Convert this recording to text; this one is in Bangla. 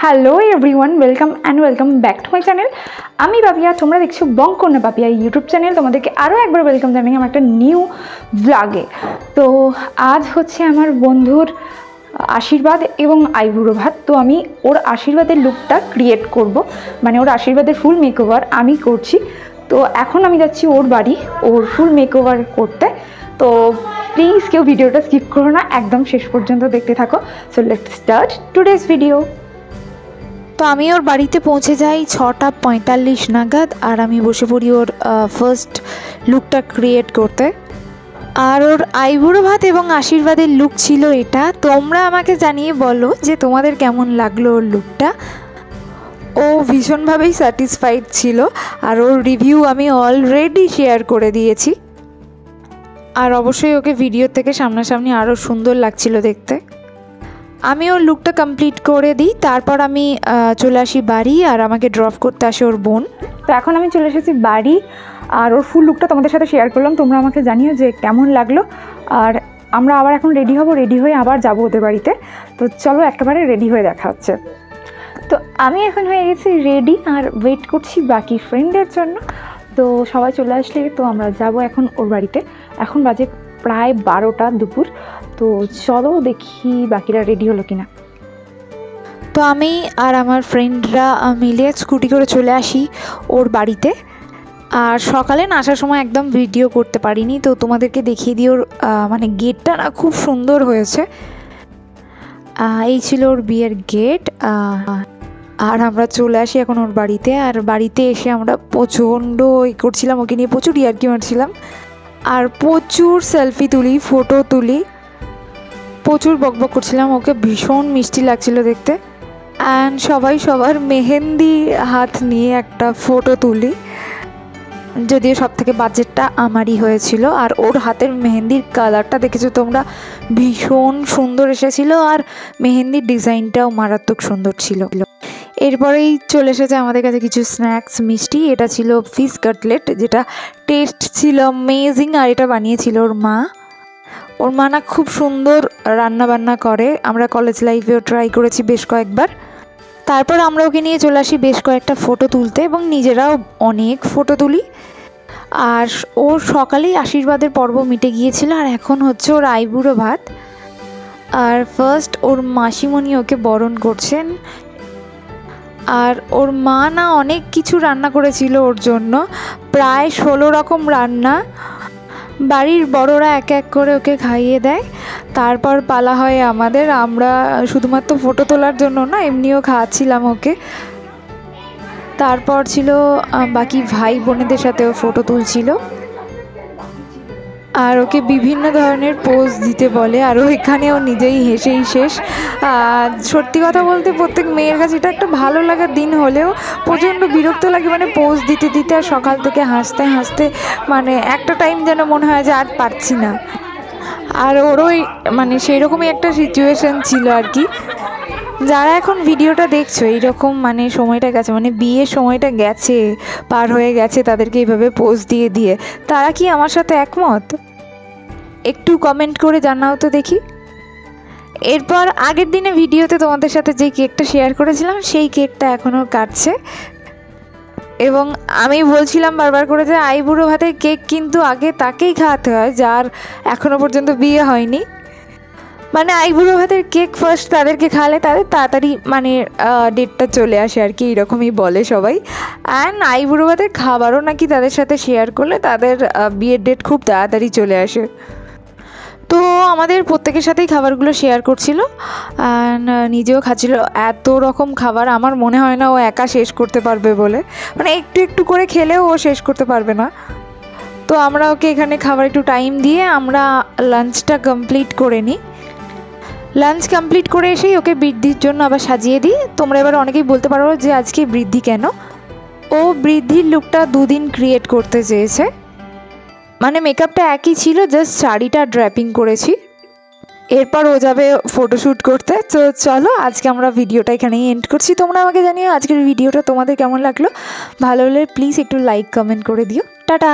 Hello everyone, welcome back to my channel. আমি পাপিয়া, তোমরা দেখছো বঙ্কন্যা পাপিয়া ইউটিউব চ্যানেল। তোমাদেরকে আরও একবার ওয়েলকাম জানাই আমার একটা নিউ ব্লগে। তো আজ হচ্ছে আমার বন্ধুর আশীর্বাদ এবং আইবুড়ো ভাত। তো আমি ওর আশীর্বাদের লুকটা ক্রিয়েট করব, মানে ওর আশীর্বাদের ফুল মেকওভার আমি করছি। তো এখন আমি যাচ্ছি ওর বাড়ি ওর ফুল মেকওভার করতে। তো প্লিজ কেউ ভিডিওটা স্কিপ করো না, একদম শেষ পর্যন্ত দেখতে থাকো। So let's start today's video. তো আমি ওর বাড়িতে পৌঁছে যাই 6:45 নাগাদ, আর আমি বসে পড়ি ওর ফার্স্ট লুকটা ক্রিয়েট করতে। আর ওর আইবুড়ো ভাত এবং আশীর্বাদের লুক ছিল এটা। তোমরা আমাকে জানিয়ে বলো যে তোমাদের কেমন লাগলো ওর লুকটা। ও ভীষণভাবেই স্যাটিসফাইড ছিল, আর ওর রিভিউ আমি অলরেডি শেয়ার করে দিয়েছি। আর অবশ্যই ওকে ভিডিও থেকে সামনাসামনি আরও সুন্দর লাগছিল দেখতে। আমি ওর লুকটা কমপ্লিট করে দিই, তারপর আমি চলে আসি বাড়ি, আর আমাকে ড্রপ করতে আসে ওর বোন। তো এখন আমি চলে এসেছি বাড়ি, আর ওর ফুল লুকটা তোমাদের সাথে শেয়ার করলাম। তোমরা আমাকে জানিও যে কেমন লাগলো। আর আমরা আবার এখন রেডি হব, রেডি হয়ে আবার যাবো ওদের বাড়িতে। তো চলো একেবারে রেডি হয়ে দেখা হচ্ছে। তো আমি এখন হয়ে গেছি রেডি, আর ওয়েট করছি বাকি ফ্রেন্ডদের জন্য। তো সবাই চলে আসলে তো আমরা যাব এখন ওর বাড়িতে। এখন বাজে প্রায় 12টা দুপুর। তো চলো দেখি বাকিরা রেডি হলো কিনা। তো আমি আর আমার ফ্রেন্ডরা মিলে স্কুটি করে চলে আসি ওর বাড়িতে। আর সকালে না আসার সময় একদম ভিডিও করতে পারিনি, তো তোমাদেরকে দেখিয়ে দিই। ওর মানে গেটটা না খুব সুন্দর হয়েছে। এই ছিল ওর বিয়ের গেট। আর আমরা চলে আসি এখন ওর বাড়িতে। আর বাড়িতে এসে আমরা প্রচণ্ড করছিলাম, ওকে নিয়ে প্রচুর ইয়ার্কি মারছিলাম, আর প্রচুর সেলফি তুলি, ফটো তুলি, প্রচুর বকবক করছিলাম। ওকে ভীষণ মিষ্টি লাগছিল দেখতে। অ্যান্ড সবাই সবার মেহেন্দি হাত নিয়ে একটা ফটো তুলি, যদিও সব থেকে বাজেটটা আমারই হয়েছিল। আর ওর হাতের মেহেন্দির কালারটা দেখেছো তোমরা, ভীষণ সুন্দর এসেছিলো, আর মেহেন্দির ডিজাইনটাও মারাত্মক সুন্দর ছিল। এরপরেই চলে এসেছে আমাদের কাছে কিছু স্ন্যাক্স, মিষ্টি। এটা ছিল ফিশ কাটলেট, যেটা টেস্ট ছিল অ্যামেজিং, আর এটা বানিয়েছিল ওর মা। ওর মা না খুব সুন্দর রান্না বান্না করে, আমরা কলেজ লাইফেও ট্রাই করেছি বেশ কয়েকবার। তারপর আমরা ওকে নিয়ে চলে আসি বেশ কয়েকটা ফটো তুলতে, এবং নিজেরাও অনেক ফটো তুলি। আর ওর সকালেই আশীর্বাদের পর্ব মিটে গিয়েছিল, আর এখন হচ্ছে ওর আইবুড়ো ভাত। আর ফার্স্ট ওর মাসিমণি ওকে বরণ করছেন। আর ওর মা না অনেক কিছু রান্না করেছিল ওর জন্য, প্রায় 16 রকম রান্না। বাড়ির বড়রা এক এক করে ওকে খাইয়ে দেয়, তারপর পালা হয় আমাদের। আমরা শুধুমাত্র ফটো তোলার জন্য না, এমনিও খাওয়াচ্ছিলাম ওকে। তারপর ছিল বাকি ভাই বোনেদের সাথেও ফটো তুলছিল, আর ওকে বিভিন্ন ধরনের পোজ দিতে বলে, আর এখানেও নিজেই হেসেই শেষ। সত্যি কথা বলতে প্রত্যেক মেয়ের কাছে এটা একটা ভালো লাগার দিন হলেও প্রচণ্ড বিরক্ত লাগে, মানে পোজ দিতে দিতে আর সকাল থেকে হাসতে হাসতে মানে একটা টাইম যেন মনে হয় যে আর পারছি না। আর ওরই মানে সেই রকমই একটা সিচুয়েশান ছিল আর কি। যারা এখন ভিডিওটা দেখছো এইরকম মানে সময়টা গেছে, মানে বিয়ের সময়টা গেছে, পার হয়ে গেছে তাদেরকে এইভাবে পোজ দিয়ে দিয়ে, তারা কি আমার সাথে একমত? একটু কমেন্ট করে জানাও তো দেখি। এরপর আগের দিনে ভিডিওতে তোমাদের সাথে যে কেকটা শেয়ার করেছিলাম, সেই কেকটা এখনও কাটছে। এবং আমি বলছিলাম বারবার করে যে আইবুড়ো ভাতের কেক কিন্তু আগে তাকেই খাওয়াতে হয় যার এখনও পর্যন্ত বিয়ে হয়নি। মানে আইবুড়ো ভাতের কেক ফার্স্ট তাদেরকে খাওয়ালে তাদের তাড়াতাড়ি মানে ডেটটা চলে আসে আর কি, এরকমই বলে সবাই। অ্যান্ড আইবুড়ো ভাতের খাবারও নাকি তাদের সাথে শেয়ার করলে তাদের বিয়ের ডেট খুব তাড়াতাড়ি চলে আসে। তো আমাদের প্রত্যেকের সাথেই খাবারগুলো শেয়ার করছিল, অ্যান্ড নিজেও খাচ্ছিল। এত রকম খাবার আমার মনে হয় না ও একা শেষ করতে পারবে বলে, মানে একটু একটু করে খেলেও ও শেষ করতে পারবে না। তো আমরা ওকে এখানে খাবার একটু টাইম দিয়ে আমরা লাঞ্চটা কমপ্লিট করে নিই। লাঞ্চ কমপ্লিট করে এসেই ওকে বৃদ্ধির জন্য আবার সাজিয়ে দিই। তোমরা এবার অনেকেই বলতে পারো যে আজকে বৃদ্ধি কেন? ও বৃদ্ধির লুকটা 2 দিন ক্রিয়েট করতে চেয়েছে, মানে মেকআপটা একই ছিল, জাস্ট শাড়িটা ড্র্যাপিং করেছি। এরপর ও যাবে ফটোশ্যুট করতে। তো চলো আজকে আমরা ভিডিওটা এখানেই এন্ড করছি। তোমরা আমাকে জানিও আজকের ভিডিওটা তোমাদের কেমন লাগলো। ভালো হলে প্লিজ একটু লাইক কমেন্ট করে দিও। টাটা।